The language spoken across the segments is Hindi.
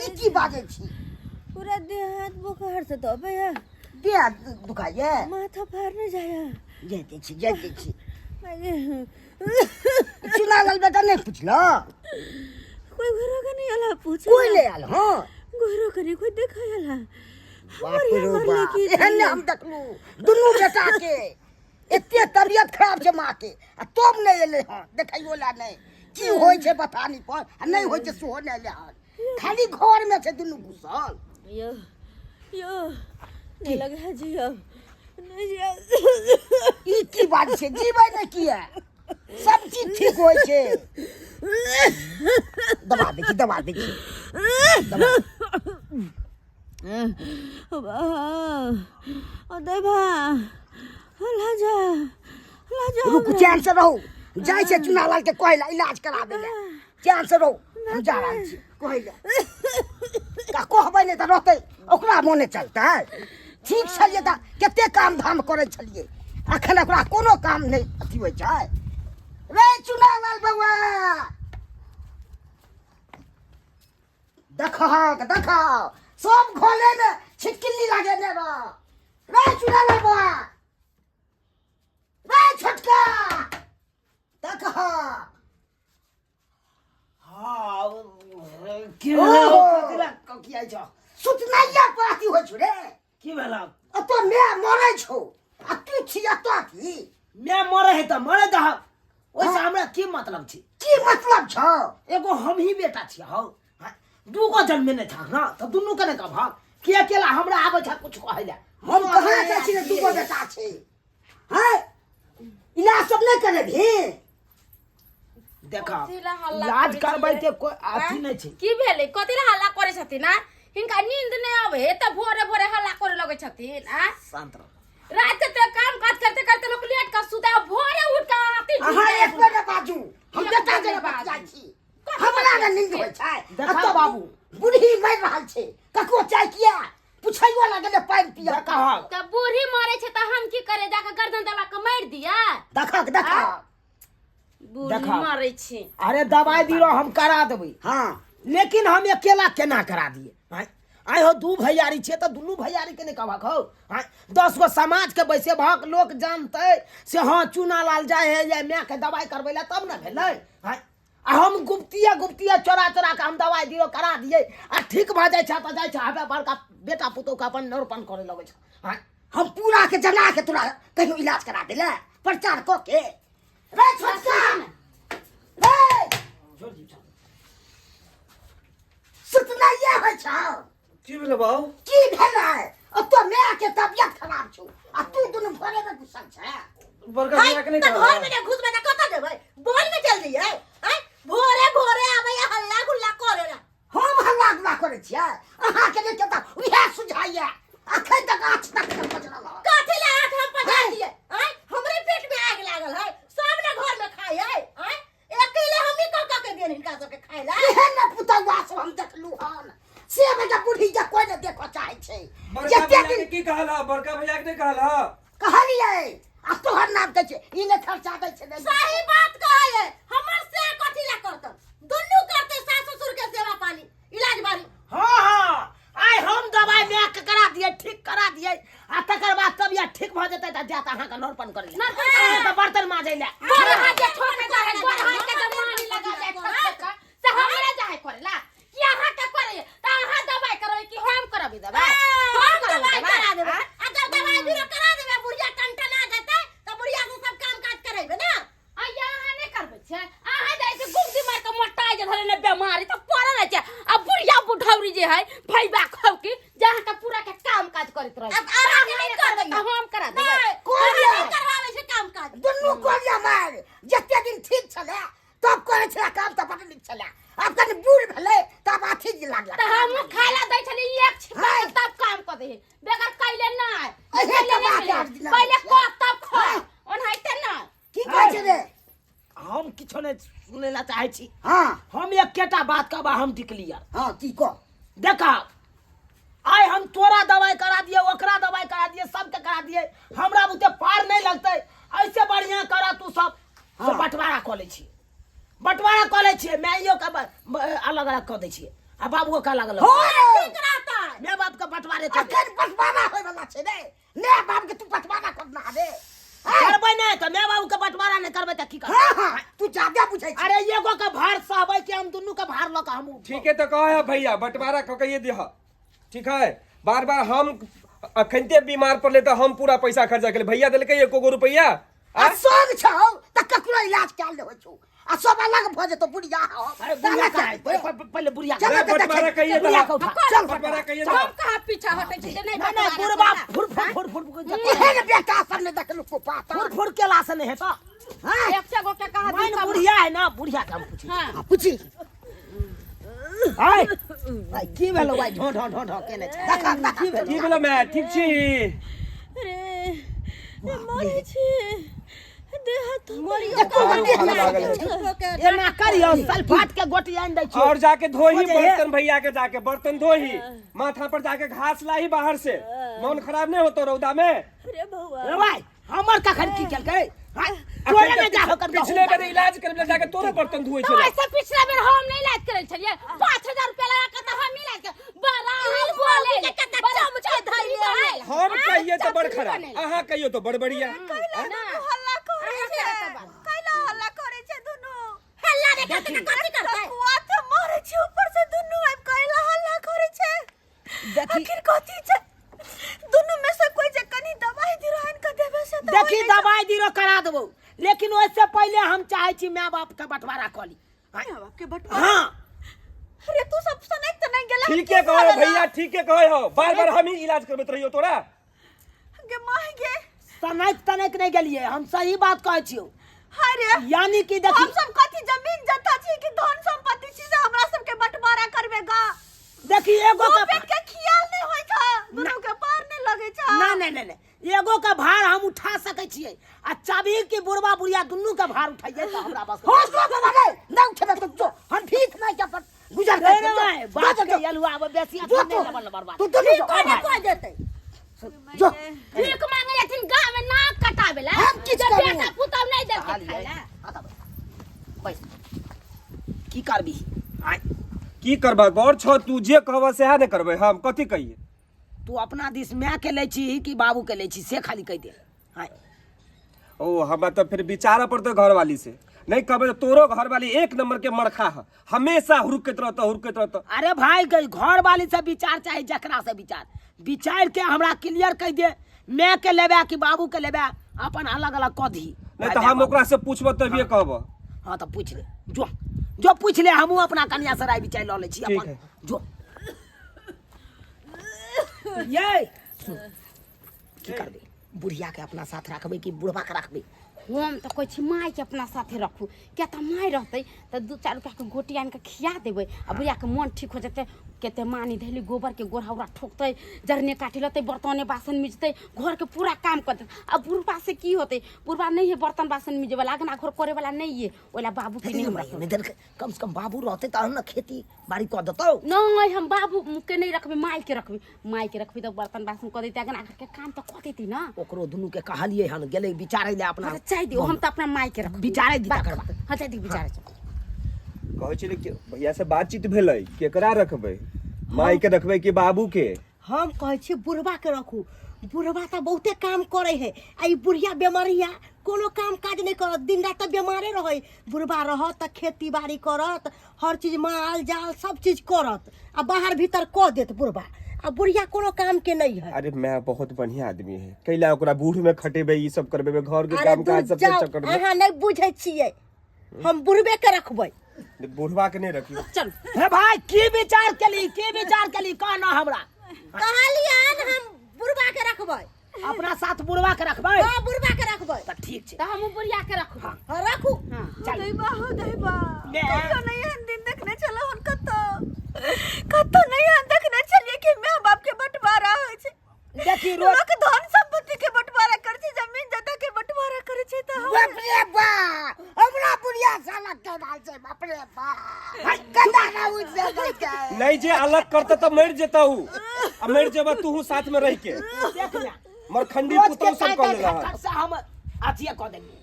ई की बाजे छी पूरा देह हाथ बुखार से तो भैया देह दुखाइए माथा फाड़ने जाया जाते छी मैं चुना लाल बेटा नहीं पूछलो कोई घरों का नहीं आला पूछ कोई ले आल हां घरों का नहीं कोई देखा आला बाप रे बाप एहन हम देखलू दुनू बेटा के एते तबियत खराब छे मां के आ तब नहीं एले हां देखैयो ला नहीं की होय छे बता नहीं पर आ नहीं होय छे सो नहीं ले हां खाली घर में छे दुनू घुसल यो नहीं लगे है जी अब नहीं जी ई की बात छे जीवे नहीं किया सब चीज ठीक होय छे दबा देखी दबा देवा लाजा रुक चैन से रहो जाय छे चुना लाल के कहला इलाज करा देला चैन से रहो हम जा रहल छी कहला का कहबै नहीं त रहतै ओकरा मोने चलतै ठीक छलिए त कते काम धाम करे छलिए अखन ओकरा कोनो काम नहीं अथी होय छै रे चुना लाल बउआ देखो सब घोले में छिटकिली लागे ने रे चुना लाल बउआ रे छोटका देखो हाँ की किया छ सुतनाइया पाती हो छु रे की भेला तो मैं मरै छौ आ तू छिया तो की मैं मरे है त मरे दह ओइसे हमरा की मतलब छी की मतलब छ एगो हम ही बेटा छी हौ दूगो जन्मे ने था ना त दुनु कने का भाग के अकेला हमरा आबै छ कुछ कहैला हम कहां के छी दूगो बेटा छै हैं इलाज सब नहीं करे भी देखा इलाज करबै के कोई अथी नहीं छै की भेले कतिला हल्ला करे छथिन ना हिनका नींद नहीं आवे त भोरे भोरे हल्ला करे लगे छथिन आ शांत रह रात के काम काज करते करते लोग लेट का सुता भोरे उठ के आती हां एक मिनट बाजू हम बेटा जे बात जाय छी हमरा न नींद होय छै देखा बाबू बूढ़ी मर रहल छै कको चाय किया पुछैयो लागले पानी पिया कहा त बूढ़ी मरे छै त हम की करे जाके गर्दन दबा के मार दिया देखा बूढ़ी मरे छै अरे दवाई दिरो हम करा देबै हां लेकिन हम अकेला केना करा दिए आय हो दू भैयारी छे त दुनू भैयारी के ने कहबक हो 10 गो समाज के बैसे भक लोग जानते से हां चुना लाल जाय है या मैं के दवाई करबैला तब न भेलै आ हम गुप्तिया चोरा के हम दवाई दियो करा दिए आ ठीक भ जाय छ त जाय छ हबे बड़का बेटा पुतो का अपन नौरपन करे लगै छ हम पूरा के जना के तोरा कहियो इलाज करा देला प्रचार क के रे छोटका रे छोड़ दी सुतनाइया हो छ की भेलै बाऊ की भेलै अब तो मैं के तबियत खराब छु आ तू दुनु भोरे में घुसल छ बड़का भैया के नहीं घर में घुस में कत देबै बोल में चल जइए हैं भोरे भोरे आबै हल्ला गुल्ला करे ला हम हल्ला गुल्ला करे छियै अहाँ के नहीं केता उहे सुझाइए अखन तक आठ तक बजल काथे ला आठ हम पजा दिए हैं हमरे पेट में आग लागल है सब ने घर में खाई है हैं अकेले हम ही का के देन इनका सब के खाई ला एहन न पुतवा सब हम देखलू हन से बेटा बूढ़ी जा कोई न देखो चाहे छै बड़का भैया के की कहला बड़का भैया के नहीं कहला कहलिए आ तोहर नाम कहै छै ई ने खर्चा दै छै सही बात कहै हमर से कथि ला करत दुनु करते सास ससुर के सेवा पानी इलाज बारी हां आय हम दवाई में के करा दिए ठीक करा दिए आ तकर बाद तबियत ठीक भ जेतै त जात अहाँ का नौरपन करे त बर्तन माजे ले बड़ हाथ के छोड़ के जाए बड़ हाथ के जमानी लगा जाए से हमरा जाए करेला कि अहाँ के करे त अहाँ दवाई करबै कि हम करबै दवाई हम दवाई करा देबै अगर दवाई बिरो करा देबै बुढ़िया टनटना जेतै त बुढ़िया से सब काम काज करेबै ना आ यहाँ नहीं करबै छै अहाँ जाय छै गुमती मार के मोटा जे धरे ने बीमारी त पड़ल छै आ बुढ़िया बुढ़ौरी जे है भैबा खौ की जहाँ का पूरा के काम काज करैत रहै अब अहाँ नहीं करबै त हम करा देबै कोई नहीं करवाबै छै काम काज दुनु कोलिया मार जते दिन ठीक छले तब करे छला काम त बड नीक छले अब तनी बूढ़ भेले तब अथी जे लागला त हम खाइला दै छली एक छिपा तब काम क दे बेगर कइले नै पहिले को तब खा ओनहाइते न की कहै छै रे हम किछो ने सुने ला चाहे छी हां हम एकेटा बात कहबा हम डिक्लियर हां की को देखा आय हम तोरा दवाई करा दिए ओकरा दवाई करा दिए सबके करा दिए हमरा बुते पार नहीं लगतै ऐसे बढ़िया करा तू सब बंटवारा क ले छी बंटवारा क ले छी मैं यो का अलग अलग क दै छी आ बाबू का लगल हो ठीक रहता है मैं बाप का बंटवारे कर अखन बंटवारा होय वाला छै रे ले बाप के तू बंटवारा करना दे करबै नहीं तो मैं बाबू का बंटवारा नहीं करबै त की कर हां तू ज्यादा बुझै छै अरे एगो का भार सहबै के हम दुनू का भार ल के हम ठीक है तो कहा है भैया बंटवारा कह ये दिया ठीक है बार बार हम अखनते बीमार पड़ले तो हम पूरा पैसा खर्चा कर भैया दिलकै 1 रुपया आ सोग छौ त ककरो इलाज काल ले हो छौ आ सब अलग भ जेतो बुढ़िया हो अरे बुढ़िया का है पहले बुढ़िया का अरे बंटवारा कहिए तो बुढ़िया का उठा चल बंटवारा कहिए तो हम कहाँ पीछा हटे छी जे नहीं नहीं बुढ़बा फुर फुर फुर फुर एहन बेटा सब ने देखलु को पाता फुर फुर के लास नहीं है तो हां एक से गो के कहा मैंने बुढ़िया है ना बुढ़िया का हम पूछी हां पूछी हाय भाई की भेलो भाई ढो ढो ढो ढो केने देखा की भेलो की भेलो मैं ठीक छी अरे मरे छी देह तो मरी ये ना करियो सल्फाट के गोटी आन दै छी और जाके धोही हो जाए। बर्तन भैया के जाके बर्तन धोही माथा पर जाके घास लाही बाहर से मन खराब नहीं होतो रौदा में अरे बउआ रे भाई हमर कखन की केलकै तोरे में जा होकर पिछले बेर इलाज करे जाके तोरे बर्तन धोए तो छले ऐसे पिछला बेर हम नहीं इलाज करल छलिए 5000 रुपया लगा के तो हम इलाज कर बड़ा हाल बोले के चमचा धइले है हम कहिए तो बड़ खराब अहाँ कहियो तो बड़ बढ़िया हल्ला करे छै कैला हल्ला करे छै दुनु हल्ला रे कथि करतै कुआ तो मरे छै ऊपर से दुनु अब कैला हल्ला करे छै आखिर कथि छै दुनु में से कोई जे कनी दवाई दिरान के देबे से देखी दवाई दिरो करा देबो लेकिन ओसे पहले हम चाहे छी माय बाप का बंटवारा कली माय बाप के बटवा हां अरे तू सब सुनै त नहीं गेला ठीक है कहो भैया ठीक है कहो बार बार हम ही इलाज करबत रहियो तोरा गे माय गे तनक नहीं गेलिए हम सही बात कहै छियो अरे यानी कि देखी हम सब कथि जमीन जता छी कि धन संपत्ति छी से हमरा सब के बंटवारा करबेगा देखी एगो का पेट के खियाल नहीं होय था दुनु के पार नहीं लगे था नहीं एगो का भार हम उठा सकै छियै आ चाबी के बुढ़वा बुढ़िया दुनू का भार उठाइए तो हमरा बस हौसला के लगे ना उठबे तो जो हम ठीक नहीं के पर गुजर नहीं नहीं बात के यलुआ अब बेसी जो नहीं लेवल बर्बाद तू तो ठीक कोने को देते जो भीख मांगे लेकिन गांव में नाक कटावेला हम किछ जब करू? बेटा पुतौ नहीं देते खाइला की करबी आय की करबा गौर छ तू जे कहबा सेहा ने करबे हम कथि कहिए तू अपना दिस मैं के ले छी कि बाबू के ले छी से खाली कह दे हाय ओ हमरा तो फिर विचारा पड़ते घर वाली से नहीं कहबे तो तोरो घर वाली एक नंबर के मरखा है हमेशा हुरकत रहता अरे भाई गई घर वाली से विचार चाहे जकरा से विचार के हमरा क्लियर कह दे मैं के लेबे कि बाबू के लेबे अपन अलग अलग कह दी नहीं तो हम ओकरा से पूछब तभिए कहब हाँ तो पूछ ले जो पूछ ले हमू अपना कन्या से राय विचार ल ले छी ठीक अपन है। जो ये सुन की करबे बुढ़िया के अपना साथ रखबे कि बुढ़वा के रखबे हम तो कोई छी माय के अपना साथे रखू क्या त माय रहते तो 2-4 रुपया के गोटी आन के खिया देबे आ बुढ़िया के मन ठीक हो जते केते मानी धैली गोबर के गोरहौरा ठोकते जरने काटी लते बर्तने बासन मिजते घर के पूरा काम करते अब बुढ़वा से की होते बुढ़वा नहीं है बर्तन बासन मिजे वाला अगना घर करे वाला नहीं है ओला बाबू के नहीं हमरा नहीं देख कम से कम बाबू रहते त ना खेती बाड़ी कर देतो नहीं हम बाबू के नहीं रखबे माय के रखबी तो बर्तन बासन कर देते अगना घर के काम तो कर देती ना ओकरो दुनू के कहलिए हन गेले विचारे ले अपना चाह दियो हम तो अपना माय के रखबी विचारे दिता करबा हां चाह दी विचारे कहै छी कि भैया से बातचीत भेलै केकरा रखबै माई के रखबै कि बाबू के हम कहे छी बुढ़वा के रखू बुढ़वा तो बहुते काम करे है आ ई बुढ़िया बेमारिया कोनो काम काज नहीं करत दिन रात बीमारे रहे बुढ़वा रहत खेती बाड़ी करत हर चीज माल जाल सब चीज करत आ बाहर भीतर क देत बुढ़वा आ बुढ़िया कोनो काम के नहीं है अरे मैं बहुत बढ़िया आदमी है कैला ओकरा बूढ़ में खटेबे ई सब करबे घर के अरे काम काज दूर सब जाओ चक्कर में अहाँ नहीं बुझे छियै हम बुढ़वे के रखबै बुढ़वा के नहीं रखियो चल हे भाई की विचार केली कहना हमरा कहलियन हम बुढ़वा के रखबै अपना साथ बुढ़वा के रखबै हां बुढ़वा के रखबै त ठीक छै तो हम बुढ़िया के रखबो हां रखू हां चल दैबा ले। कहियो नहीं हन दिन देखने चलो हन कतो नहीं हन देखने चलिए कि माँ बाप के बंटवारा होय छै देखी रोज लोग धन संपत्ति के बंटवारा कर छै जमीन जता के बंटवारा करे छै त हम बाप रे बा हमरा बुढ़िया साला के डाल छै बाप रे बा कदा ना उठ से के नहीं जे अलग करता तो मर जेता हूँ अब मर जेबा तू साथ में रह के देख ले मरखंडी रोज पुतौ के सब कर ले रहा से हम अथिए क देंगे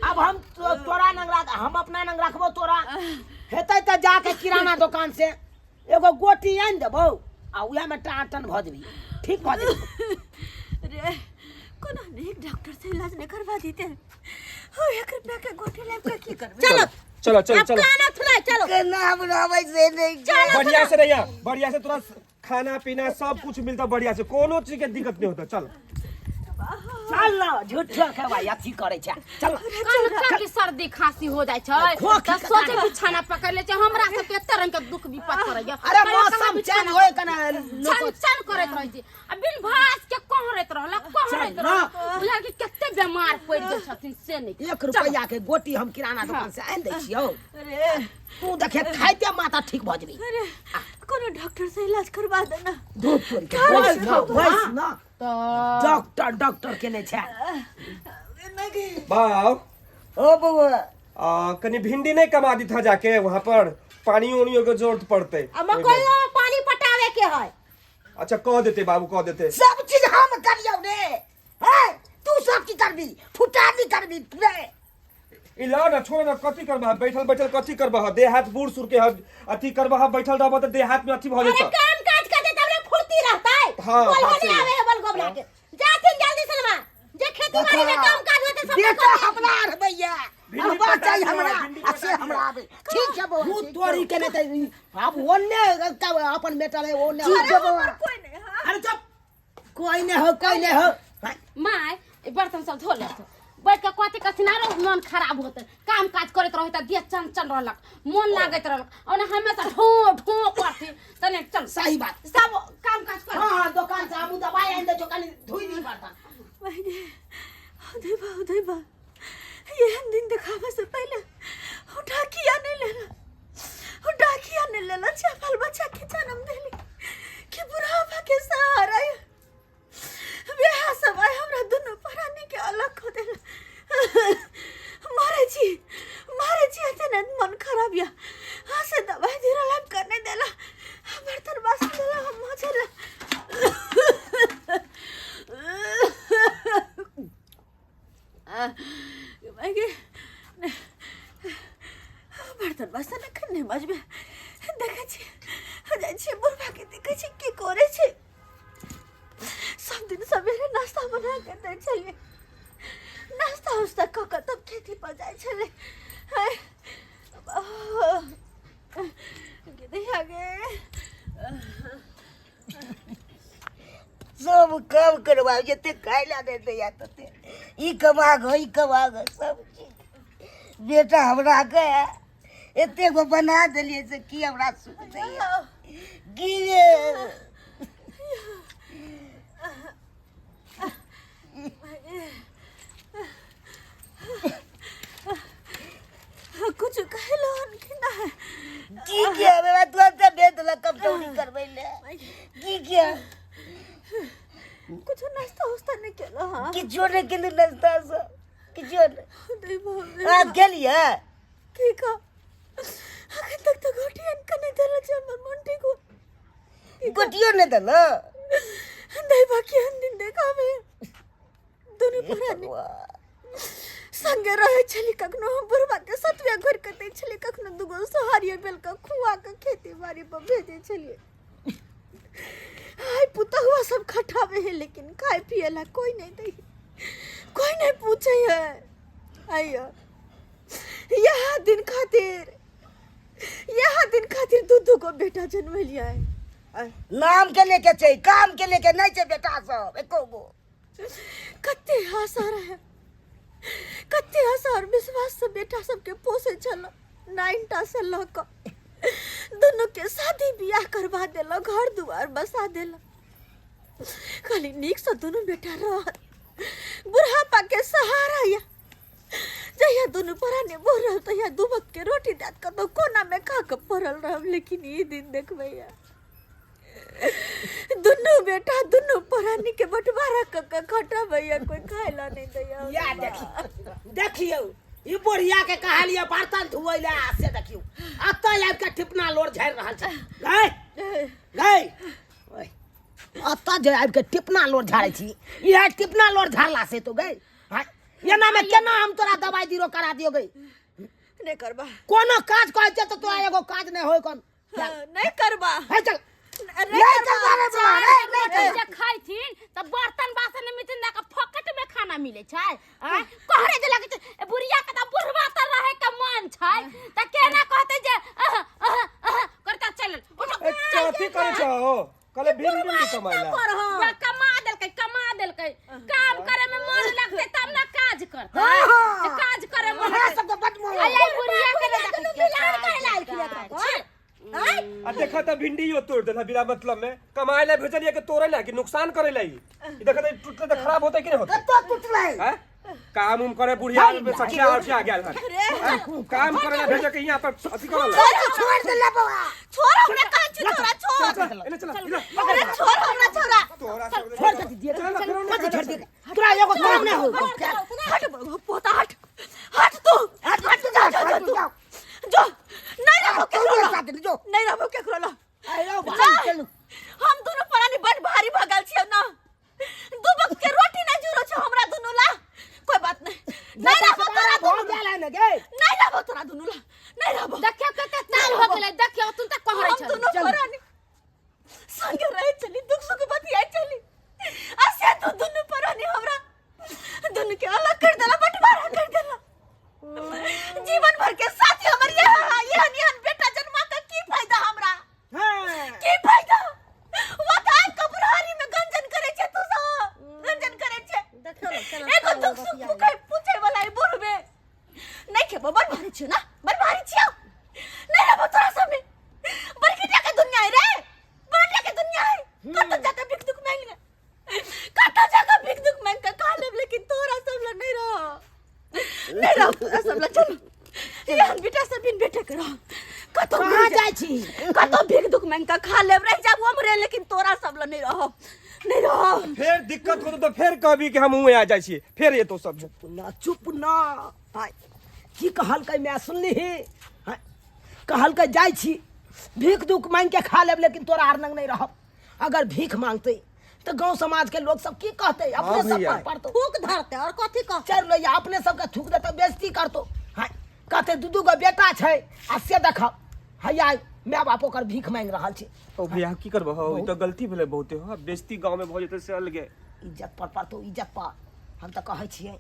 अब हम तोरा नंग रख हम अपना नंग रखबो तोरा हेतै त जाके किराना दुकान से एगो गोटी आनि देबौ आ उहे में टाटन भ जेबी ठीक भ जेबी रे कोनो नीक डॉक्टर से इलाज नहीं करवा देते हो 1 रुपया के गोटी लेब के की करबे चलो चलो चलो चलो खाना थुलाई चलो केना बनावे से नहीं बढ़िया से रहिया बढ़िया से तुरंत खाना पीना सब कुछ मिलता बढ़िया से कोनो चीज के दिक्कत नहीं होता चल चल न झूठो के भाई अथी करे छै चल कनका की सर्दी खांसी हो जाय छै खोखी त सोचे बिछाना पकड़ ले छै हमरा सब के एते रंग के दुख विपत करैया अरे मौसम चेंज होय कने लोग छन छन करैत रहै छै आ बिन भास के कहरैत रहला कहरैत रहला बुझा कि कते बीमार पड़ गेल छथिन से नहीं 1 रुपया के गोटी हम किराना दुकान से आनि दै छियौ अरे तू देखे खाइते माता ठीक भ जेबी अरे कोनो डॉक्टर से इलाज करवा देना दूध तोड़ के वैस न तो डॉक्टर के ने छै बाव ओ बउआ कनी भिंडी नहीं कमा दी था जाके वहाँ पर पानी उनियों के जरूरत पड़ते अब कोई पानी पटावे के है अच्छा कह देते बाबू कह देते सब चीज हम करियौ रे हैं तू सब की करबी फुटानी करबी रे इला ना छोड़ ना कथी करबा बैठल बैठल कथी करबा देह हाथ बूढ़ सुर के अथी करबा बैठल रहबा तो देह हाथ में अथी भ अरे जेता काम काज करते तब ना फुर्ती रहता है हाँ, बोल बात होने सही है। आवे है बोल गोबला के जाते जल्दी सलमा जे खेती बाड़ी में काम काज होते सब बेटा हमरा भैया भिंडी अब पटा चाहिए दिया, हमरा भिंडी अच्छे पटा हमरा आवे ठीक है बउआ तू तोरी के ने त अब ओने अपन बेटा रे ओने ठीक है बउआ कोई नहीं हां अरे चुप कोई ने हो माय ए बर्तन सब धो ले बैठ के कथी कथी ना मन खराब होते काम काज करत रहे त देह चंचल रहलक मन लागत रहलक और हमेशा ढो ढो करती तने चल सही बात सब काम काज कर हां दुकान से हम दवाई आनि दे जो कनी धुई दी बर्तन मैंने उदय ये दिन दिखावा से पहले डाकिया ने लेला चपल बच्चा के जन्म देली कि बुढ़ापा के सहारा ब्याह समय हमरा दोनों परानी के अलग हो देला मारे जी इतना मन खराब या से दवाई दिरा लाभ करने देला बर्तन बासन देला हम मचला बर्तन बासन करने मजबे देखे छी बुढ़बा के देखे छी की करे छी सब दिन सवेरे नाश्ता बना के दे चलिए नाश्ता उस्ता कऽ तब खेती पर जाए चले सब काम करवा जते खाइला दे दे या तते ई कमा ग सब चीज बेटा हमरा के एते गो बना देलिए से की हमरा सुख दैया गिरे कुछ कहलो कि ना की किया मेरा तुरंत बेद ला कमजोरी करबै ले की किया कुछ नाश्ता उस्ता नहीं केलो हां किछो ने केलु नाश्ता से किछो ने आ गेलिए की का अखन तक तो गोटियन कने देला छ हमर मंटी को गोटियो ने देलो नहीं बाकी हम दिन देखावे दोनों परानी संगे रहे छली कखनो हम बुढ़बा के सतवे घर के दे छली कखनो दुगो सहारिया बेल का खुआ के खेती बाड़ी पर भेजे छली हाय पुता हुआ सब खटावे है लेकिन खाए पिए ला कोई नहीं दे कोई नहीं पूछे है आयो यहाँ दिन खातिर दूधू को बेटा जन्म लिया है नाम के लेके छै काम के लेके नहीं छै बेटा सब एको गो कते आसार है कते आसार विश्वास से बेटा सबके पोसे चलो 9टा से लक दोनों के शादी बियाह करवा देला घर दुआर बसा देला खाली नीक से दोनों बेटा रह बुढ़ापा के सहारा या जहिया दोनों पराने बोल रह तहिया दुबक के रोटी दात का तो कोना में खा के पड़ल रह लेकिन ये दिन देखबै या दोनों बेटा दोनों परानी के बंटवारा क खटा भैया कोई खाइला नहीं दैया या देखियो ई बुढ़िया के कहलिए बर्तन धुवै ले से देखियो अत्ता आब के टिपना लोर झाड़ रहल छै गई ओए अत्ता जे आब के टिपना लोर झाड़ै छी इहा टिपना लोर झाड़ला से तो गई हां एना में केना हम तोरा दवाई दिरो करा दियो गई नहीं करबा कोनो काज कहै छै त तोरा एगो काज नहीं होय कोन नहीं करबा है चल नहीं करबा रे बा रे जे खाइथिन त बर्तन बासन में मिथिन का फोकट में खाना मिले छै आ कहरे जे लगे छै बुढ़िया के त बुढ़वा त रहे के मन छै त केना कहते जे करता चल कथी करे छहो कले भिंडी कमाइला कमा देलकै काम करे में मन लगते तब ना काज करता जे काज करे में है सब तो बट मोर आई बुढ़िया के लगे मिलान करे लायक आ देखा त भिंडियो तोड़ देला बिना मतलब में कमाए ला भेजलिए के तोड़े ला कि नुकसान करे ला ई देखा त टूटले त खराब होते कि नहीं होते तो टूटले हैं काम उम करे बुढ़िया में सखिया और आ गेल है काम करे ला भेजे के यहां पर अथी करल छोड़ दे ले बाबा छोड़ हमने कहा छोरा छोड़ इने चला अरे छोड़ हमने छोरा तोरा छोड़ के दिए मत छोड़ दे तोरा एगो काम नहीं हो हट पोता हट हट तू हट जा जो नहीं रहो केकरो जो नहीं रहो केकरो ला आयो भाई चल हम दोनों परानी बड़ भारी भगल छियो ना दू वक्त के रोटी ना जुरो छ हमरा दोनों ला कोई बात नहीं रहो तोरा हो गेल है न गे नहीं रहो तोरा दोनों ला नहीं रहो देखियो कते ताल हो गेलै देखियो तू त कहै हम छ दोनों परानी संगे रहे चली दुख सुख बतिया चली असे तो दोनों परानी हमरा दोनों के अलग कर देला बंटवारा कर देला जीवन भर के साथी हमर ये बेटा जन्मा का की फायदा हमरा हां की फायदा वो तो आज कबरहारी में गंजन करे छे तू सा गंजन करे छे देखो एको दुख सुख के पूछे वाला है बुढ़बे नहीं के बड़ भारी छे ना बड़ भारी छियो नहीं रहो तोरा सब में बड़की के दुनिया है रे बड़े के दुनिया है कत जाके भिख दुख मांग ले कत जाके भिख दुख मांग के खा ले लेकिन तोरा सब ल नहीं रहो तोरा सब ल चल यान बेटा सब बिन बेटे करो कतो कहां जाय छी कतो भीख दुख मांग के खा लेब रह जाब हमरे लेकिन तोरा सब ल नहीं रहो फिर दिक्कत हो तो फिर कहबी कि हम हुए आ जाय छी फिर ये तो सब चुप ना हाय की कहल के मैं सुनली ही कहल के जाय छी भीख दुख मांग के खा लेब लेकिन तोरा आर नहीं रहब अगर भीख मांगते तो गांव समाज के लोग सब की कहते अपने सब भैया। पर तो थूक धरते और कथी कह चल लो अपने सब के थूक देते बेइज्जती करतो हाय कहते दू गो बेटा छै आ से देखब हैया माय बाप ओकर भीख मांग रहल छै ओ भैया की करबो हो ई तो गलती भेले बहुते हो बेइज्जती गांव में भ जेते से अलगे इज्जत पर तो इज्जत पर हम तो कहै छियै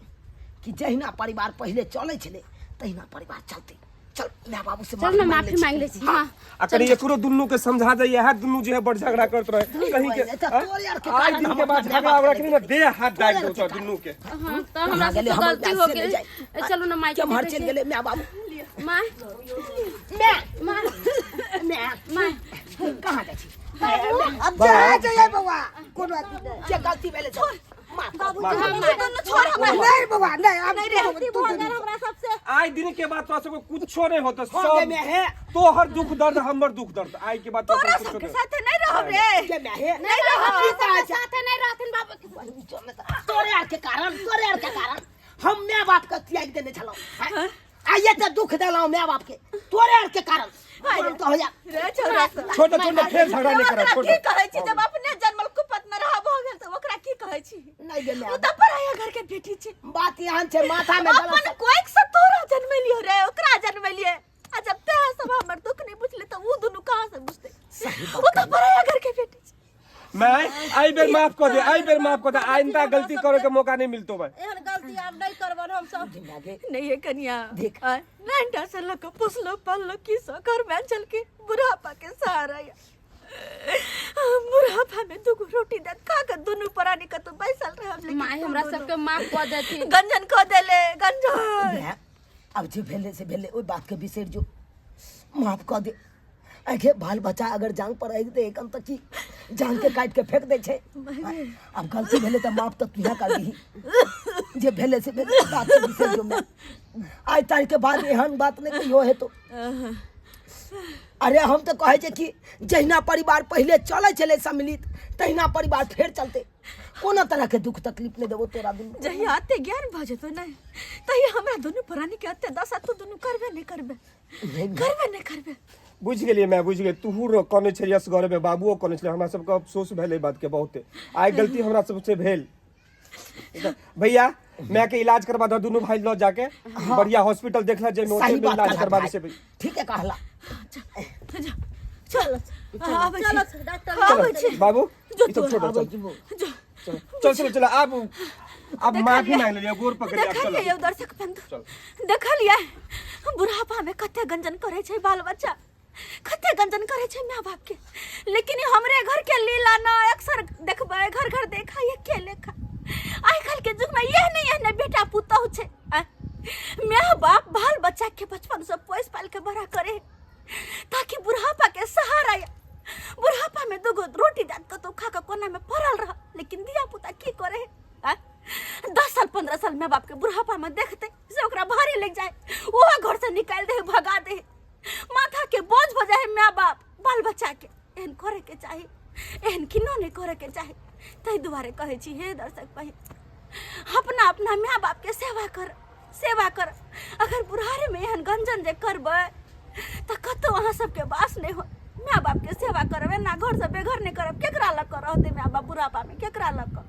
कि जहिना परिवार पहले चलै छलै तहिना परिवार चलते चल माय बाबू से चल ना माफी मांग ले छी हां अकर एकरो दुन्नु के समझा दे है दुन्नु जे है बड़ झगड़ा करत रहे कहीं के तोरे यार के आज दिन के बाद झगड़ा आवरा के ना दे हाथ डाल दो तो दुन्नु के हां तो हमरा से तो गलती हो गेल चलो ना माई के मर चल गेले माय बाबू मां मां मां मां कहां जाइ छी अब जा जाए बाबा कोन बात नहीं के गलती भेले छै बाबू दोनों छोड़ हमरा नहीं बाबा नहीं अब नहीं रहती भोगल हमरा सबसे आज दिन के बाद तो सब कुछो नहीं होता हो गए सब में है तो हर दुख दर्द हमर दुख दर्द आज के बाद तो तोरा कुछो सबके नहीं साथ नहीं रहो रे के में है नहीं रहो साथे नहीं रहथिन बाबू तोरे यार के कारण हम माय बाप के त्याग देने छलौ आइए तो दुख देलौ माय बाप के तोरे यार के कारण हम तो होया रे छोरा छोटा छोटा फिर झगड़ा नहीं करा छोटा की कहै छी जब अपने जन्मल कुपत न रहा भ गेल त ओकरा की कहै छी नहीं गे ओ माय त पराया घर के बेटी छी बात यहाँ छै माथा में अपन गलत कोई से तोरा जन्मेलियो रे ओकरा जन्मेलिए आ जब ते सब हमर दुख नहीं बुझले त ऊ दुनु कहां से बुझते ओ त पराया घर के बेटी छी मैं आई बेर माफ कर दे आइंदा गलती करे के मौका नहीं मिलतो भाई एहन गलती आब नहीं करबन हम सब लागे नहीं है कन्या देख। नानटा से लक पुसलो पल्लो की सकर में चल के बुढ़ापा के सहारा बुढ़ापा में दुगो रोटी दे खा के दुनु परानी के तो बैसल रहे हम लेकिन माई हमरा सबके माफ क देथिन गंजन क देले गंजन मैं अब जे भेले से भेले ओई बात के बिसर जो माफ कर दे आखे बाल बच्चा अगर जांग पर आइ दे एकम तक की जांग के काट के फेंक दे छे अब गलती भेले त माफ त तुहा कर दी जे भेले से भेले बात के बिसर जो मैं आज तारीख के बाद एहन बात नहीं कहियो है तो अरे हम तो कहे छे कि जहिना परिवार पहले चले चले सम्मिलित तहिना परिवार फिर चलते कोनो तरह के दुख तकलीफ नहीं देबो तोरा दिन जही आते ज्ञान भ जतो नहीं तही हमरा दुनु परानी के आते दशा तो दुनु करबे नहीं करबे बुझ गेलिए मैं बुझ गेल तू कने छै यस घर में बाबूओ कने छै हमरा सबके अफसोस भेलै बात के बहुते आइ गलती हमरा सबसे भेल भैया मैं के इलाज करवा दो दोनों भाई लोग जाके बढ़िया हॉस्पिटल देखला जे नोटे सही में बात इलाज कहला करवा भाई। दे से ठीक है कहला चलो आबै छी चलो डॉक्टर आबै छी बाबू जो ये सब छोड़ो चल जो चल चलो चलो अब माफी मांग लिया गोर पकड़ लिया देखलिए चलो यौ दर्शक बंधु देखलिए बुढ़ापा में कते गंजन करे छै बाल बच्चा कते गंजन करे छै माँ बाप के लेकिन हमरे घर के लीला ना अक्सर देखबै घर घर देखा ये के लेखा आइ काल के युग में यह नहीं बेटा पुतहु छै माँ बाप बाल बच्चा के बचपन से पोस पाल के बड़ा करे ताकि बुढ़ापा के सहारा या बुढ़ापा में दुगो रोटी दाँत कतौ खा के कोना में पड़ल रह लेकिन दिया पुता की करे 10 साल 15 साल माँ बाप के बुढ़ापा में देखते से ओकरा भारी लग जाए वो घर से निकाल दे भगा दे माथा के बोझ हो जाए माँ बाप बाल बच्चा के एहन करे के चाही एहन किनो नहीं करे के चाही तै दुआरे कहे छी हे दर्शक भाई अपना अपना माँ बाप के सेवा कर अगर बुढ़ारी में एहन गंजन जे करबै तो कतो अहाँ सबके बास नहीं हो माँ बाप के सेवा करबे ना घर से बेघर नहीं करब केकरा लग कर रहते माँ बाप बुढ़ापा में केकरा लग कर